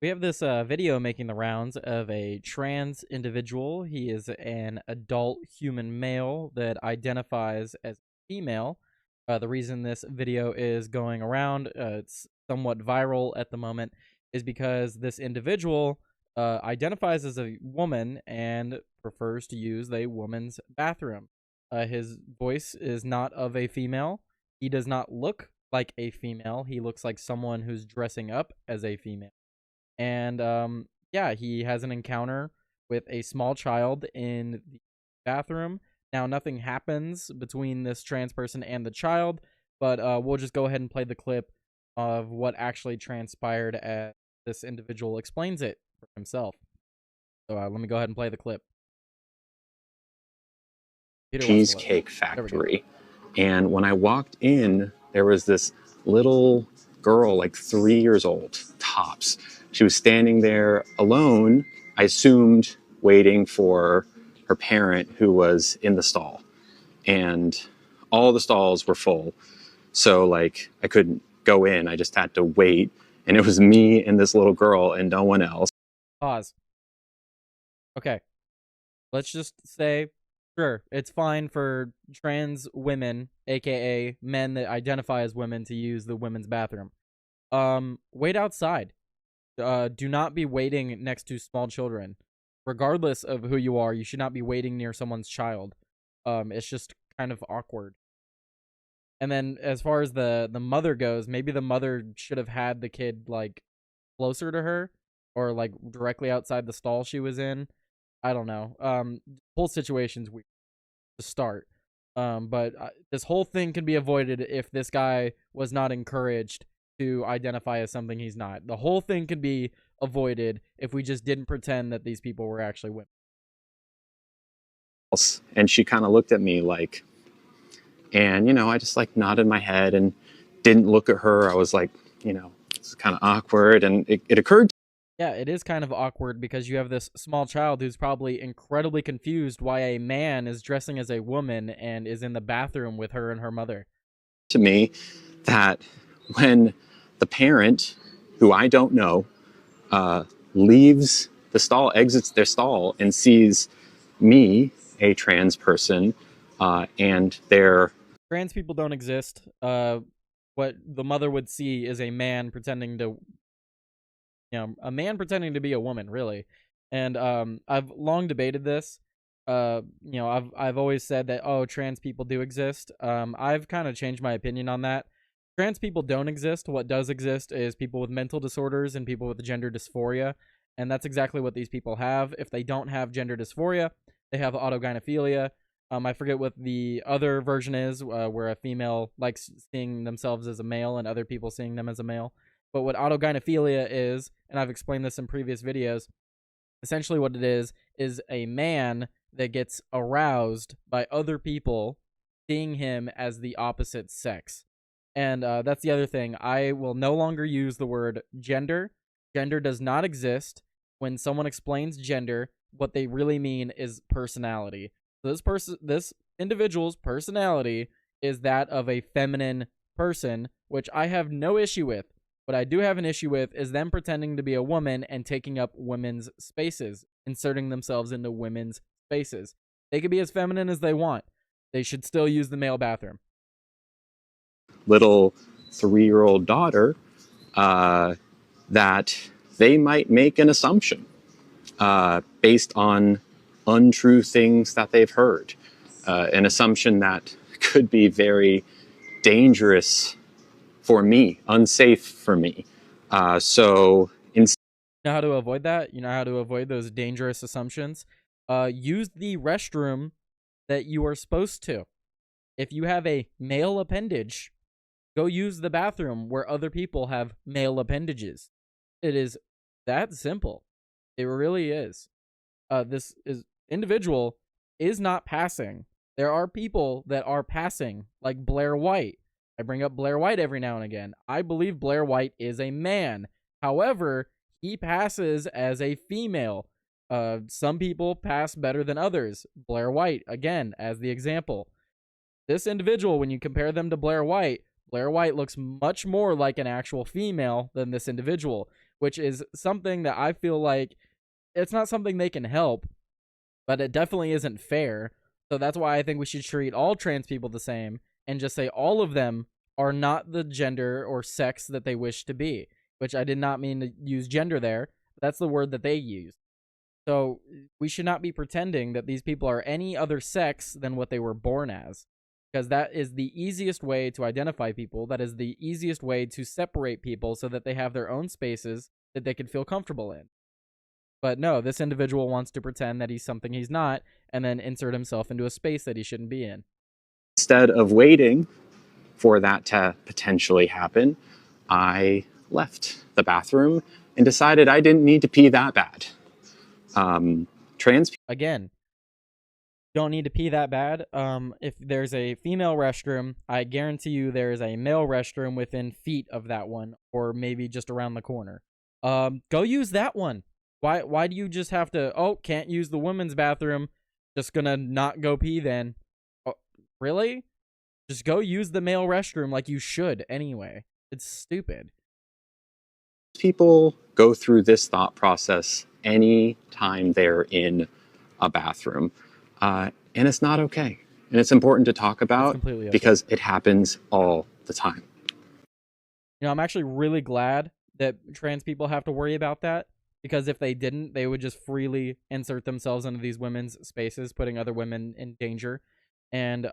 We have this video making the rounds of a trans individual. He is an adult human male that identifies as female. The reason this video is going around, it's somewhat viral at the moment, is because this individual identifies as a woman and prefers to use a woman's bathroom. His voice is not of a female. He does not look like a female. He looks like someone who's dressing up as a female. And yeah, he has an encounter with a small child in the bathroom. Now, nothing happens between this trans person and the child, but we'll just go ahead and play the clip of what actually transpired as this individual explains it for himself. So let me go ahead and play the clip. Cheesecake Factory. And when I walked in, there was this little girl, like 3 years old, tops. She was standing there alone, I assumed waiting for her parent who was in the stall. And all the stalls were full. So like I couldn't go in, I just had to wait. And it was me and this little girl and no one else. Pause. Okay. Let's just say, sure, it's fine for trans women, aka men that identify as women, to use the women's bathroom. Wait outside. Do not be waiting next to small children. Regardless of who you are, you should not be waiting near someone's child. It's just kind of awkward. And then as far as the mother goes, maybe the mother should have had the kid like closer to her or like directly outside the stall she was in. I don't know. Whole situation's weird to start. But this whole thing can be avoided if this guy was not encouraged to identify as something he's not. The whole thing could be avoided if we just didn't pretend that these people were actually women. And she kind of looked at me like, and, you know, I just like nodded my head and didn't look at her. I was like, you know, it's kind of awkward. And it occurred to Yeah, it is kind of awkward because you have this small child who's probably incredibly confused why a man is dressing as a woman and is in the bathroom with her and her mother. me that when the parent, who I don't know, leaves the stall, exits their stall, and sees me, a trans person, and their... Trans people don't exist. What the mother would see is a man pretending to, a man pretending to be a woman, really. And I've long debated this. I've always said that, oh, trans people do exist. I've kind of changed my opinion on that. Trans people don't exist. What does exist is people with mental disorders and people with gender dysphoria. And that's exactly what these people have. If they don't have gender dysphoria, they have autogynephilia. I forget what the other version is, where a female likes seeing themselves as a male and other people seeing them as a male. But what autogynephilia is, and I've explained this in previous videos, essentially what it is a man that gets aroused by other people seeing him as the opposite sex. And that's the other thing. I will no longer use the word gender. Gender does not exist. When someone explains gender, what they really mean is personality. So this individual's personality is that of a feminine person, which I have no issue with. What I do have an issue with is them pretending to be a woman and taking up women's spaces, inserting themselves into women's spaces. They could be as feminine as they want. They should still use the male bathroom. Little 3-year-old daughter, that they might make an assumption based on untrue things that they've heard. An assumption that could be very dangerous for me, unsafe for me. So you know how to avoid that? You know how to avoid those dangerous assumptions? Use the restroom that you are supposed to. If you have a male appendage, go use the bathroom where other people have male appendages. It is that simple. It really is. This individual is not passing. There are people that are passing, like Blair White. I bring up Blair White every now and again. I believe Blair White is a man. However, he passes as a female. Some people pass better than others. Blair White, again, as the example. This individual, when you compare them to Blair White Blair White looks much more like an actual female than this individual, which is something that I feel like it's not something they can help, but it definitely isn't fair. So that's why I think we should treat all trans people the same and just say all of them are not the gender or sex that they wish to be, which I did not mean to use gender there. But that's the word that they used. So we should not be pretending that these people are any other sex than what they were born as, because that is the easiest way to identify people. That is the easiest way to separate people so that they have their own spaces that they can feel comfortable in. But no, this individual wants to pretend that he's something he's not and then insert himself into a space that he shouldn't be in. Instead of waiting for that to potentially happen, I left the bathroom and decided I didn't need to pee that bad. Again, don't need to pee that bad. If there's a female restroom, I guarantee you there is a male restroom within feet of that one, or maybe just around the corner. Go use that one. Why do you just have to, oh, can't use the women's bathroom, just gonna not go pee then? Oh, really? Just go use the male restroom like you should anyway. It's stupid. People go through this thought process any time they're in a bathroom. And it's not okay. And it's important to talk about Okay. because it happens all the time. You know, I'm actually really glad that trans people have to worry about that, because if they didn't, they would just freely insert themselves into these women's spaces, putting other women in danger. And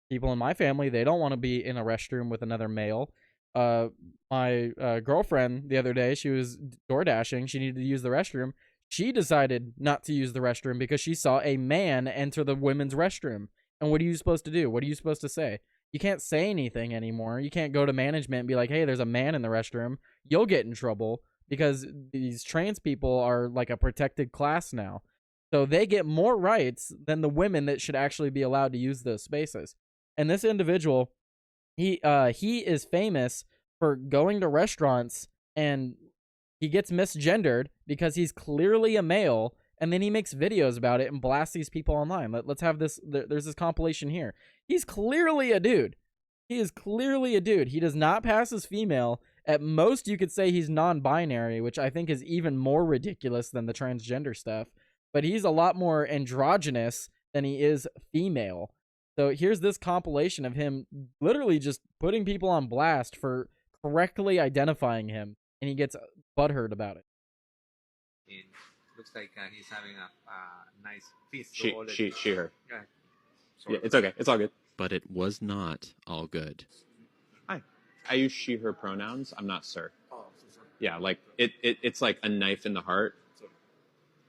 people in my family, they don't want to be in a restroom with another male. My girlfriend the other day, she was door dashing. She needed to use the restroom. She decided not to use the restroom because she saw a man enter the women's restroom. And what are you supposed to do? What are you supposed to say? You can't say anything anymore. You can't go to management and be like, hey, there's a man in the restroom. You'll get in trouble because these trans people are like a protected class now. So they get more rights than the women that should actually be allowed to use those spaces. And this individual, he is famous for going to restaurants and he gets misgendered because he's clearly a male, and then he makes videos about it and blasts these people online. Let's have this. There's this compilation here. He's clearly a dude. He is clearly a dude. He does not pass as female. At most, you could say he's non-binary, which I think is even more ridiculous than the transgender stuff. But he's a lot more androgynous than he is female. So here's this compilation of him literally just putting people on blast for correctly identifying him, and he gets butthurt about it. It looks like he's having a nice feast. She, her. Yeah, it's okay. It's all good. But it was not all good. Hi. I use she, her pronouns. I'm not sir. Oh, so Yeah, like it's like a knife in the heart.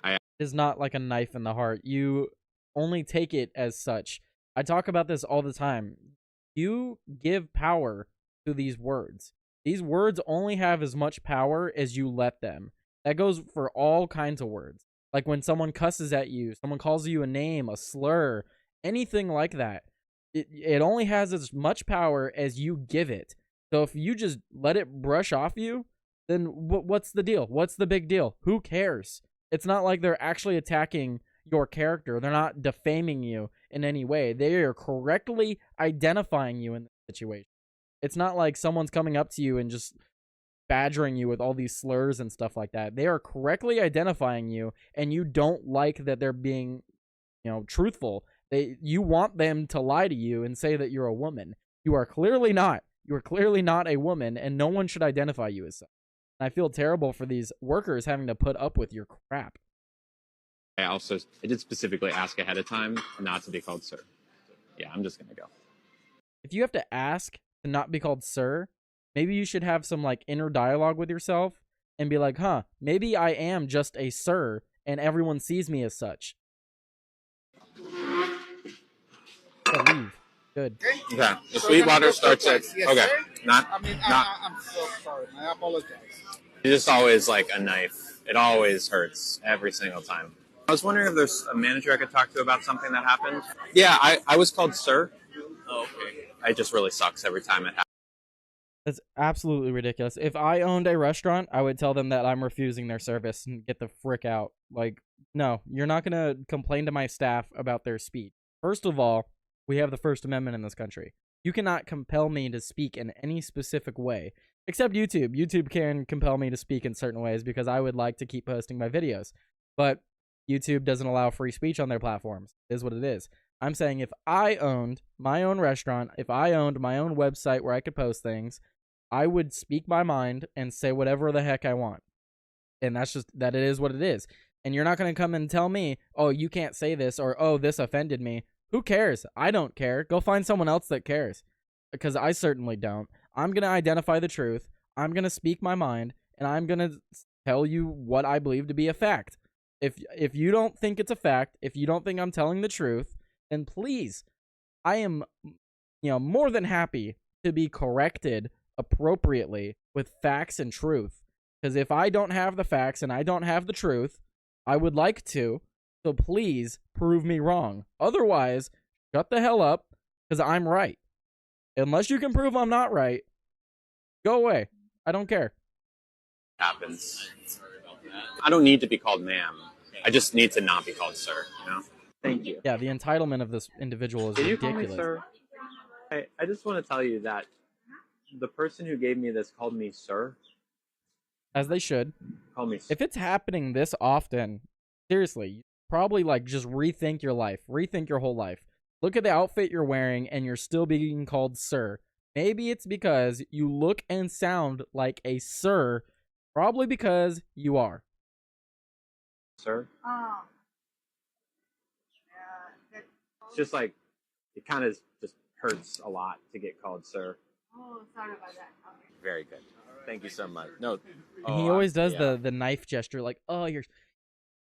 It is not like a knife in the heart. You only take it as such. I talk about this all the time. You give power to these words. These words only have as much power as you let them. That goes for all kinds of words. Like when someone cusses at you, someone calls you a name, a slur, anything like that. It only has as much power as you give it. So if you just let it brush off you, then what's the deal? What's the big deal? Who cares? It's not like they're actually attacking your character. They're not defaming you in any way. They are correctly identifying you in the situation. It's not like someone's coming up to you and just badgering you with all these slurs and stuff like that. They are correctly identifying you, and you don't like that they're being, truthful. You want them to lie to you and say that you're a woman. You are clearly not. You are clearly not a woman, and no one should identify you as such. And I feel terrible for these workers having to put up with your crap. I did specifically ask ahead of time not to be called sir. Yeah, I'm just gonna go. If you have to ask to not be called sir, maybe you should have some like inner dialogue with yourself and be like, maybe I am just a sir and everyone sees me as such. Leave. Good. Okay. The Sweetwater starts at yes, okay. Sir? Not. I'm so sorry. I apologize. It's just always like a knife. It always hurts every single time. I was wondering if there's a manager I could talk to about something that happened. Yeah, I was called sir. Oh, okay. It just really sucks every time it happens. That's absolutely ridiculous. If I owned a restaurant, I would tell them that I'm refusing their service and get the frick out. Like, no, you're not going to complain to my staff about their speech. First of all, we have the First Amendment in this country. You cannot compel me to speak in any specific way. Except YouTube. YouTube can compel me to speak in certain ways because I would like to keep posting my videos. But YouTube doesn't allow free speech on their platforms. It is what it is. I'm saying if I owned my own restaurant, if I owned my own website where I could post things, I would speak my mind and say whatever the heck I want. And that's just that it is what it is. And you're not going to come and tell me, oh, you can't say this, or oh, this offended me. Who cares? I don't care. Go find someone else that cares. Because I certainly don't. I'm going to identify the truth. I'm going to speak my mind. And I'm going to tell you what I believe to be a fact. If you don't think it's a fact, if you don't think I'm telling the truth, then please, I am, more than happy to be corrected appropriately with facts and truth. Because if I don't have the facts and I don't have the truth, I would like to. So please prove me wrong. Otherwise, shut the hell up, because I'm right. Unless you can prove I'm not right, go away. I don't care. Happens. I don't need to be called ma'am. I just need to not be called sir, Thank you. Yeah, the entitlement of this individual is Can you ridiculous. call me sir? I just want to tell you that the person who gave me this called me sir. As they should. Call me sir. If it's happening this often, seriously, probably just rethink your life. Rethink your whole life. Look at the outfit you're wearing and you're still being called sir. Maybe it's because you look and sound like a sir. Probably because you are. Sir? It's just like, it kind of just hurts a lot to get called sir. Oh, sorry about that. Okay. Very good. Thank you so much. No. And he always does the knife gesture, like, oh, you're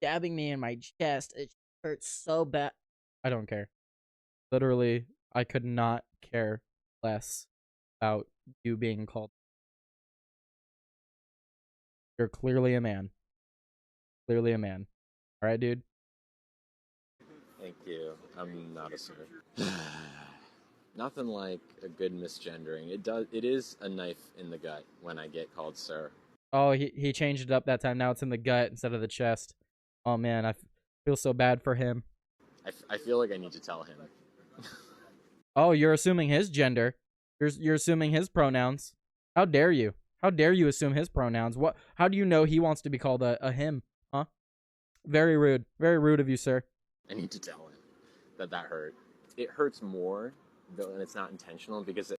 stabbing me in my chest. It hurts so bad. I don't care. Literally, I could not care less about you being called. You're clearly a man. Clearly a man. All right, dude? Thank you. I'm not a sir. Nothing like a good misgendering. It is a knife in the gut when I get called sir. Oh, he changed it up that time. Now it's in the gut instead of the chest. Oh, man, I feel so bad for him. I feel like I need to tell him. Oh, you're assuming his gender. You're assuming his pronouns. How dare you? How dare you assume his pronouns? What? How do you know he wants to be called a him? Huh? Very rude. Very rude of you, sir. I need to tell him that hurt. It hurts more though, and it's not intentional because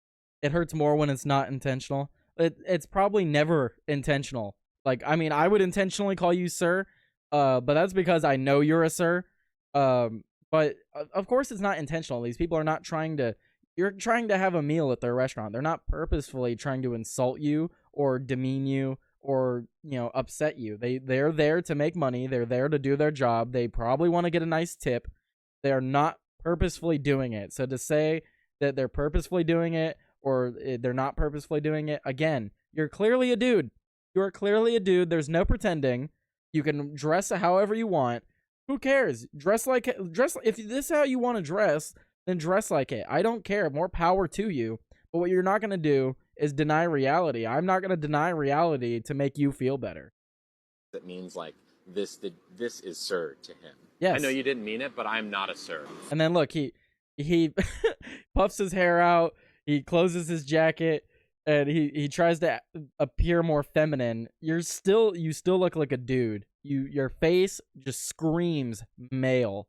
it hurts more when it's not intentional. It's probably never intentional. Like, I mean, I would intentionally call you sir, but that's because I know you're a sir. But of course it's not intentional. These people are not trying to. You're trying to have a meal at their restaurant. They're not purposefully trying to insult you or demean you or, upset you. They're there to make money. They're there to do their job. They probably want to get a nice tip. They are not purposefully doing it. So to say that they're purposefully doing it or they're not purposefully doing it, again, you're clearly a dude. You're clearly a dude. There's no pretending. You can dress however you want. Who cares? Dress. If this is how you want to dress, then dress like it. I don't care. More power to you. But what you're not going to do is deny reality. I'm not going to deny reality to make you feel better. That means like this is sir to him. Yes. I know you didn't mean it, but I'm not a sir. And then look, he puffs his hair out. He closes his jacket. And he tries to appear more feminine. You still look like a dude. Your face just screams male.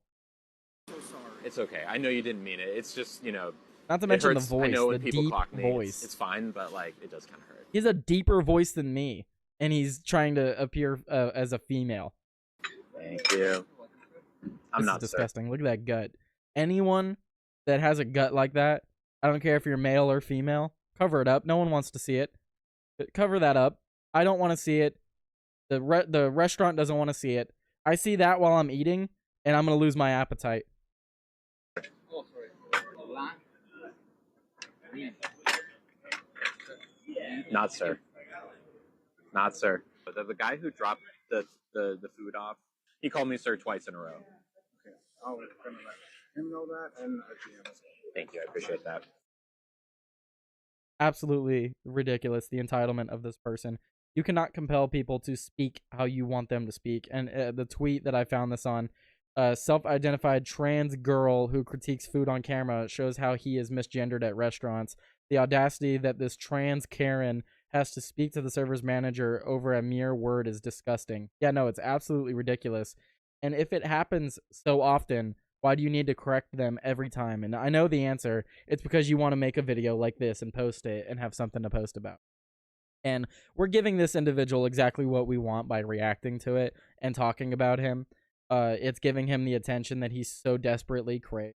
It's okay. I know you didn't mean it. It's just, Not to mention the hurts. voice, I know the when people deep clock me, voice. it's fine, but it does kind of hurt. He has a deeper voice than me, and he's trying to appear as a female. Thank you. I'm not This is disgusting. Look at that gut. Anyone that has a gut like that, I don't care if you're male or female, cover it up. No one wants to see it. Cover that up. I don't want to see it. The restaurant doesn't want to see it. I see that while I'm eating, and I'm going to lose my appetite. Not sir. Not sir. The guy who dropped the food off, he called me sir twice in a row. Okay, I'll let him know that, and Thank you. I appreciate that. Absolutely ridiculous, the entitlement of this person. You cannot compel people to speak how you want them to speak. And the tweet that I found this on self-identified trans girl who critiques food on camera shows how he is misgendered at restaurants. The audacity that this trans Karen has to speak to the server's manager over a mere word is disgusting. Yeah, no, it's absolutely ridiculous. And if it happens so often, why do you need to correct them every time? And I know the answer. It's because you want to make a video like this and post it and have something to post about. And we're giving this individual exactly what we want by reacting to it and talking about him. It's giving him the attention that he's so desperately craves.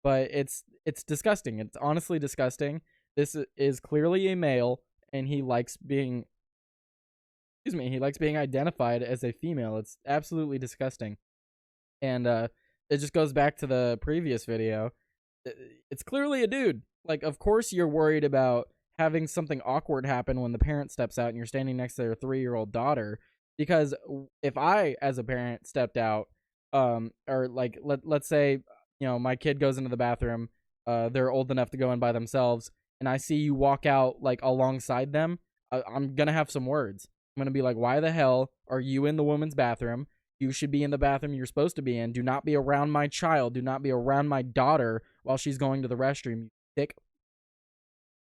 But it's disgusting. It's honestly disgusting. This is clearly a male, and he likes being he likes being identified as a female. It's absolutely disgusting. And it just goes back to the previous video. It's clearly a dude. Like, of course you're worried about having something awkward happen when the parent steps out and you're standing next to their 3-year-old daughter. Because if I, as a parent, stepped out, or like let's say, my kid goes into the bathroom, they're old enough to go in by themselves, and I see you walk out like alongside them, I'm gonna have some words. I'm gonna be like, why the hell are you in the woman's bathroom? You should be in the bathroom you're supposed to be in. Do not be around my child. Do not be around my daughter while she's going to the restroom, you dick.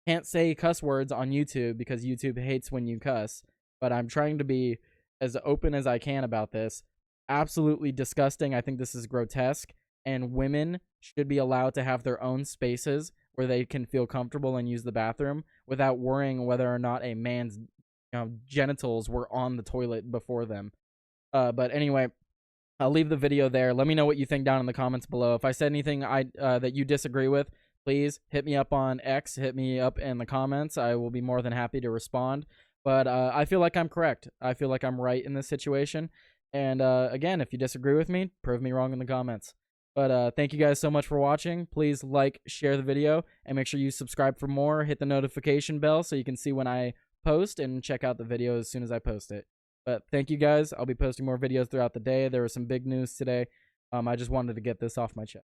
Can't say cuss words on YouTube because YouTube hates when you cuss, but I'm trying to be as open as I can about this. Absolutely disgusting. I think this is grotesque, and women should be allowed to have their own spaces where they can feel comfortable and use the bathroom without worrying whether or not a man's genitals were on the toilet before them. But anyway, I'll leave the video there. Let me know what you think down in the comments below. If I said anything that you disagree with, please hit me up on X. Hit me up in the comments. I will be more than happy to respond. But I feel like I'm correct. I feel like I'm right in this situation. And again, if you disagree with me, prove me wrong in the comments. But thank you guys so much for watching. Please like, share the video, and make sure you subscribe for more. Hit the notification bell so you can see when I post, and check out the video as soon as I post it. But thank you guys. I'll be posting more videos throughout the day. There was some big news today. I just wanted to get this off my chest.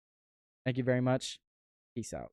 Thank you very much. Peace out.